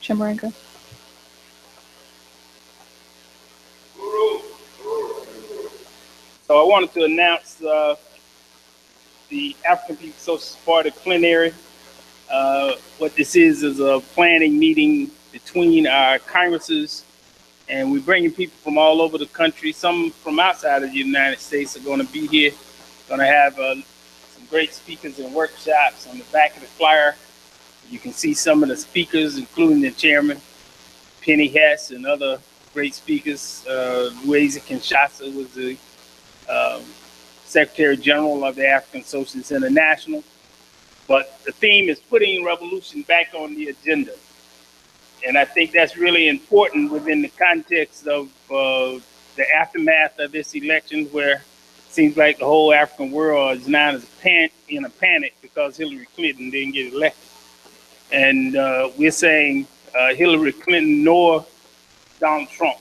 Chamarenko. So I wanted to announce the African People's Social Party plenary. What this is a planning meeting between our Congresses, and we're bringing people from all over the country. Some from outside of the United States are going to be here. Going to have some great speakers and workshops. On the back of the flyer, you can see some of the speakers, including the chairman, Penny Hess, and other great speakers. Louisa Kinshasa was the Secretary General of the African Socialists International. But the theme is putting revolution back on the agenda. And I think that's really important within the context of the aftermath of this election, where it seems like the whole African world is now in a panic because Hillary Clinton didn't get elected. And we're saying Hillary Clinton nor Donald Trump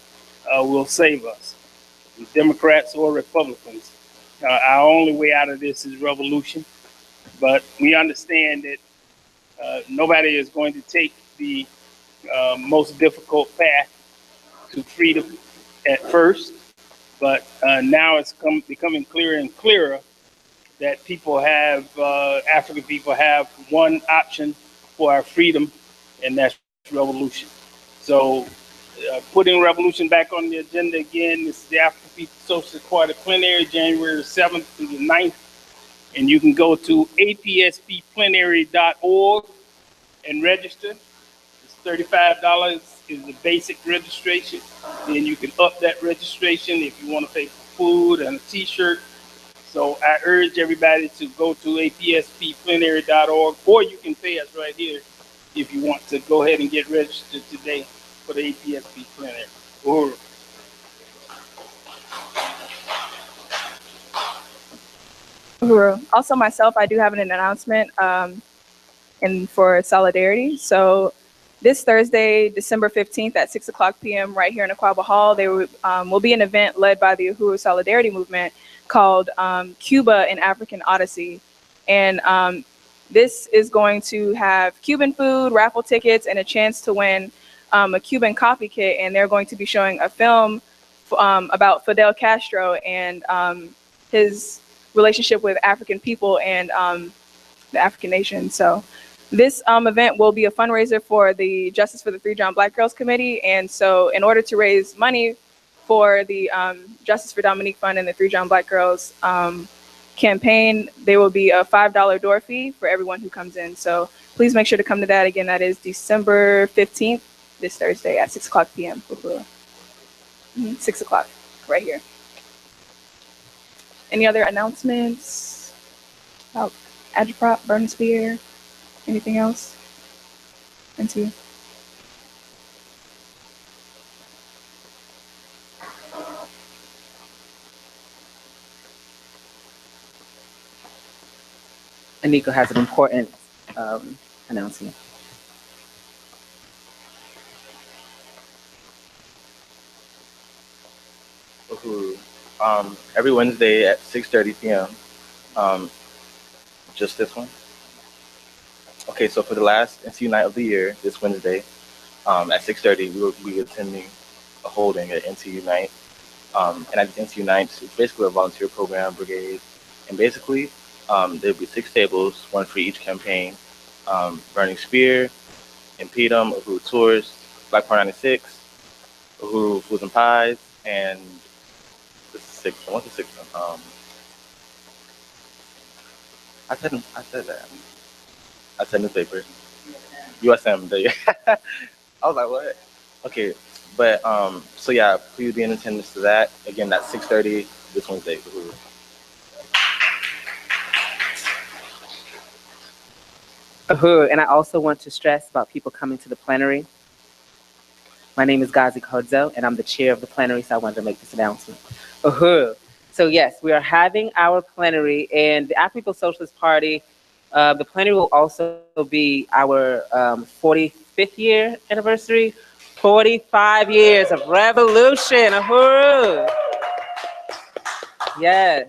will save us, Democrats or Republicans. Our only way out of this is revolution. But we understand that nobody is going to take the most difficult path to freedom at first. But now it's becoming clearer and clearer that people have, African people have one option for our freedom, and that's revolution. So putting revolution back on the agenda again, this is the African People's Socialist Party plenary, January 7th through the 9th. And you can go to apsplenary.org and register. It's $35 is the basic registration. Then you can up that registration if you want to pay for food and a t-shirt. So I urge everybody to go to apsplenary.org, or you can pay us right here if you want to go ahead and get registered today for the APSP plenary. Uhuru. Uhuru. Also, myself, I do have an announcement and for solidarity. So this Thursday, December 15th at 6 o'clock p.m. right here in Aquaba Hall, there will be an event led by the Uhuru Solidarity Movement called Cuba, an African Odyssey. And this is going to have Cuban food, raffle tickets, and a chance to win a Cuban coffee kit. And they're going to be showing a film about Fidel Castro and his relationship with African people and the African nation. So this event will be a fundraiser for the Justice for the Three John Black Girls Committee. And so in order to raise money for the Justice for Dominique Fund and the Three John Black Girls campaign, there will be a $5 door fee for everyone who comes in. So please make sure to come to that. Again, that is December 15th, this Thursday at 6 o'clock p.m. 6 o'clock, right here. Any other announcements about Agitprop, Burn the Spear, anything else? Into Anika has an important announcement. Every Wednesday at 6:30 p.m. Just this one? Okay, so for the last NCU night of the year, this Wednesday, at 6:30, we will be attending a holding at NCU night. And at NCU nights, it's basically a volunteer program, brigade. And basically, there'll be 6 tables, one for each campaign. Burning Spear, InPDUM, Uhuru Tours, Black Power 96, Uhuru Foods and Pies, and the 6th one. What's the 6th one? I said that. I said newspaper. USM. I was like, what? Okay, but so yeah, please be in attendance to that. Again, that's 6:30 this Wednesday. And I also want to stress about people coming to the plenary. My name is Gazi Kodzo, and I'm the chair of the plenary, so I wanted to make this announcement. So yes, we are having our plenary, and the African People's Socialist Party, the plenary will also be our 45th year anniversary, 45 years of revolution. Yes.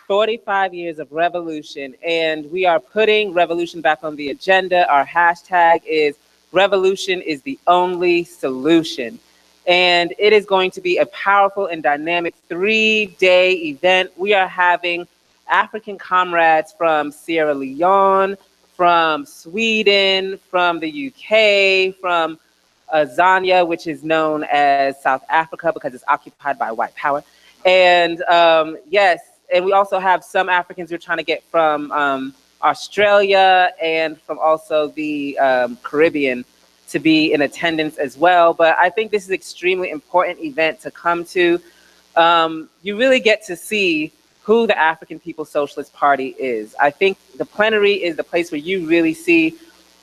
45 years of revolution, and we are putting revolution back on the agenda. Our hashtag is revolution is the only solution. And it is going to be a powerful and dynamic 3-day event. We are having African comrades from Sierra Leone, from Sweden, from the UK, from Zania, which is known as South Africa because it's occupied by white power. And yes, and we also have some Africans we're trying to get from Australia and from also the Caribbean to be in attendance as well. But I think this is an extremely important event to come to. You really get to see who the African People's Socialist Party is. I think the plenary is the place where you really see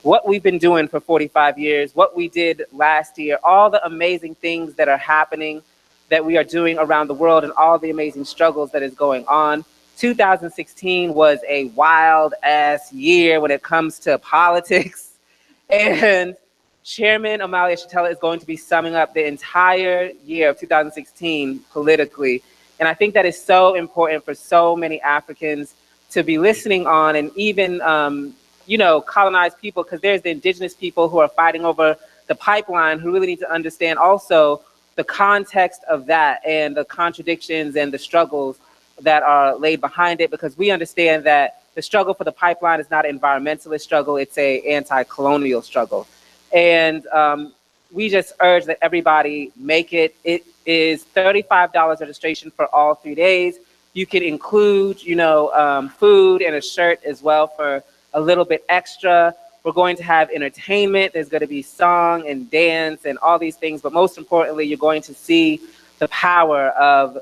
what we've been doing for 45 years, what we did last year, all the amazing things that are happening that we are doing around the world and all the amazing struggles that is going on. 2016 was a wild ass year when it comes to politics. And Chairman Amalia Shatella is going to be summing up the entire year of 2016 politically. And I think that is so important for so many Africans to be listening on, and even, colonized people, because there's the indigenous people who are fighting over the pipeline who really need to understand also the context of that and the contradictions and the struggles that are laid behind it, because we understand that the struggle for the pipeline is not an environmentalist struggle, it's an anti-colonial struggle. And we just urge that everybody make it. It is $35 registration for all 3 days. You can include, food and a shirt as well for a little bit extra. We're going to have entertainment. There's going to be song and dance and all these things. But most importantly, you're going to see the power of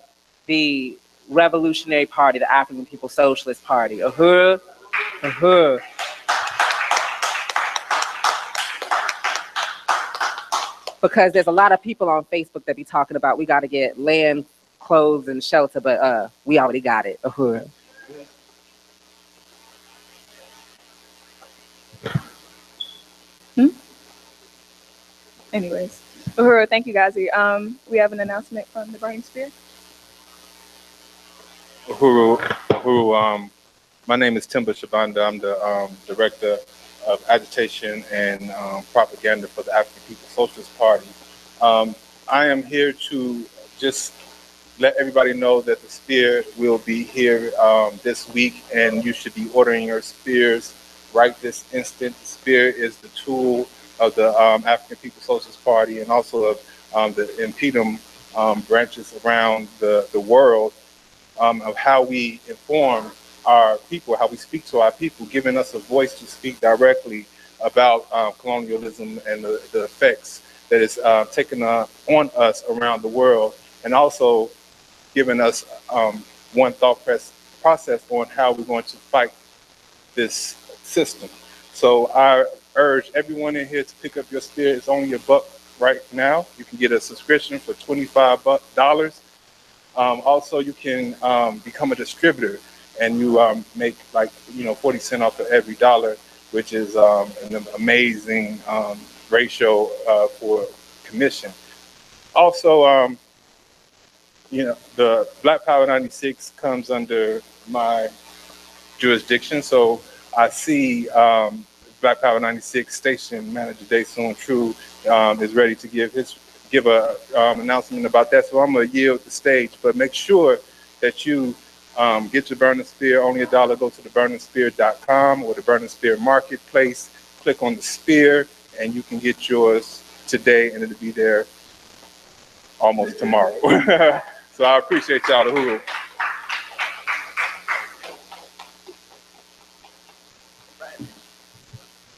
the Revolutionary Party, the African People's Socialist Party. Uhuru, uhuru. Because there's a lot of people on Facebook that be talking about we got to get land, clothes, and shelter, but we already got it. Uhuru. Anyways, Uhuru, thank you, Gazi. We have an announcement from the Burning Spear. Uhuru. My name is Timba Shabanda. I'm the director of agitation and propaganda for the African People's Socialist Party. I am here to just let everybody know that the spear will be here this week, and you should be ordering your spears right this instant. The spear is the tool of the African People's Socialist Party and also of the InPDUM branches around the world, of how we inform our people, how we speak to our people, giving us a voice to speak directly about colonialism and the effects that it's taken on us around the world, and also giving us one thought process on how we're going to fight this system. So I urge everyone in here to pick up your spear. It's only $1 right now. You can get a subscription for $25. Also, you can become a distributor, and you make 40 cents off of every dollar, which is an amazing ratio for commission. Also, the Black Power 96 comes under my jurisdiction, so I see Black Power 96 station manager Daesoon True is ready to give a announcement about that. So I'm gonna yield the stage, but make sure that you get your Burning Spear. Only $1. Go to the burningspear.com or the Burning Spear Marketplace. Click on the spear, and you can get yours today, and it'll be there almost tomorrow. So I appreciate y'all. Uhuru.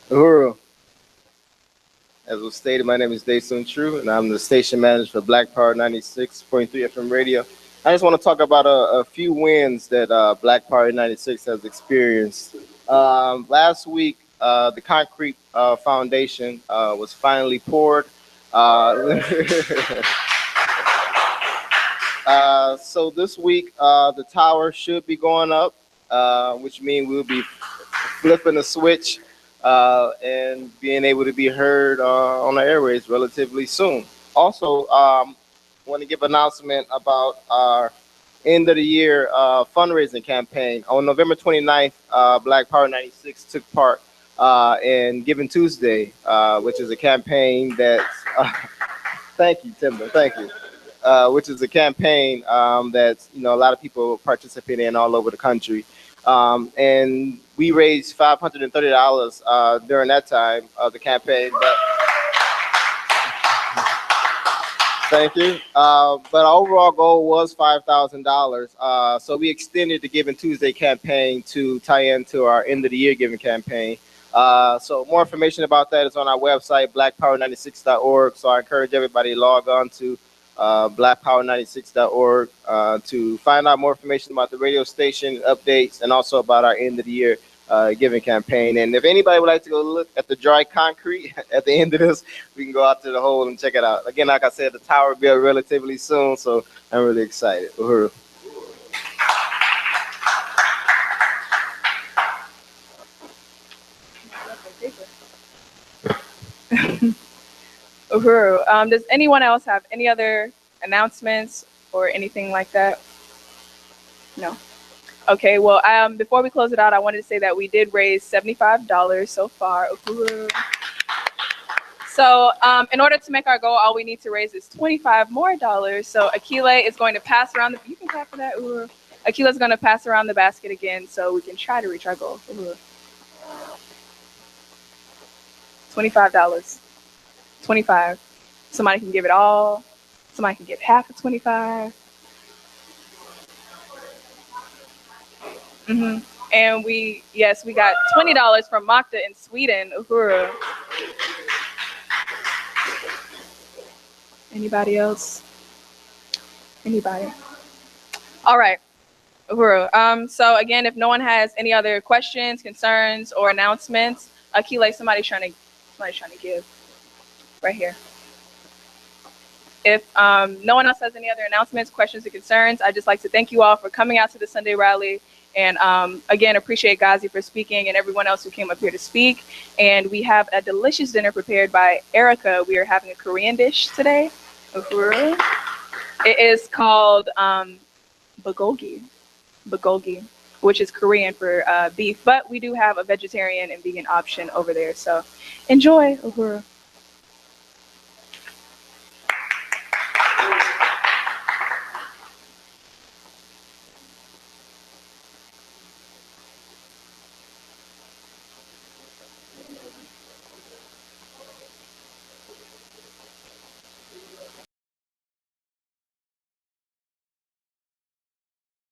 Uhuru. As was stated, my name is Daesoon True, and I'm the station manager for Black Power 96.3 FM radio. I just want to talk about a few wins that Black Power 96 has experienced. Last week, the concrete foundation was finally poured. So this week, the tower should be going up, which means we'll be flipping the switch and being able to be heard on the airways relatively soon. Also, want to give an announcement about our end of the year fundraising campaign. On November 29th, Black Power 96 took part in Giving Tuesday, which is a campaign that's, thank you, Timber, thank you. Which is a campaign that a lot of people participate in all over the country. And we raised $530 during that time of the campaign. But thank you. But our overall goal was $5,000. So we extended the Giving Tuesday campaign to tie into our end of the year giving campaign. So more information about that is on our website, blackpower96.org. So I encourage everybody to log on to blackpower96.org to find out more information about the radio station updates and also about our end of the year giving campaign. And if anybody would like to go look at the dry concrete at the end of this, we can go out to the hole and check it out. Again, like I said, the tower will be up relatively soon, so I'm really excited. Uhuru. Uhuru, does anyone else have any other announcements or anything like that? No. Okay, well, before we close it out, I wanted to say that we did raise $75 so far. Uhuru. So in order to make our goal, all we need to raise is $25 more. So Akile is going to pass around you can clap for that, Uhuru. Akile is going to pass around the basket again so we can try to reach our goal. Uhuru. $25. 25. Somebody can give it all. Somebody can give half of 25. And we got $20 from Magda in Sweden. Uhuru. Anybody else? Anybody? All right. Uhuru. So again, if no one has any other questions, concerns, or announcements, Akile, somebody's trying to give. Right here. If no one else has any other announcements, questions, or concerns, I'd just like to thank you all for coming out to the Sunday rally And again, appreciate Ghazi for speaking and everyone else who came up here to speak. And we have a delicious dinner prepared by Erica. We are having a Korean dish today. Uhuru. It is called bulgogi, bulgogi, which is Korean for beef. But we do have a vegetarian and vegan option over there. So enjoy, Uhuru.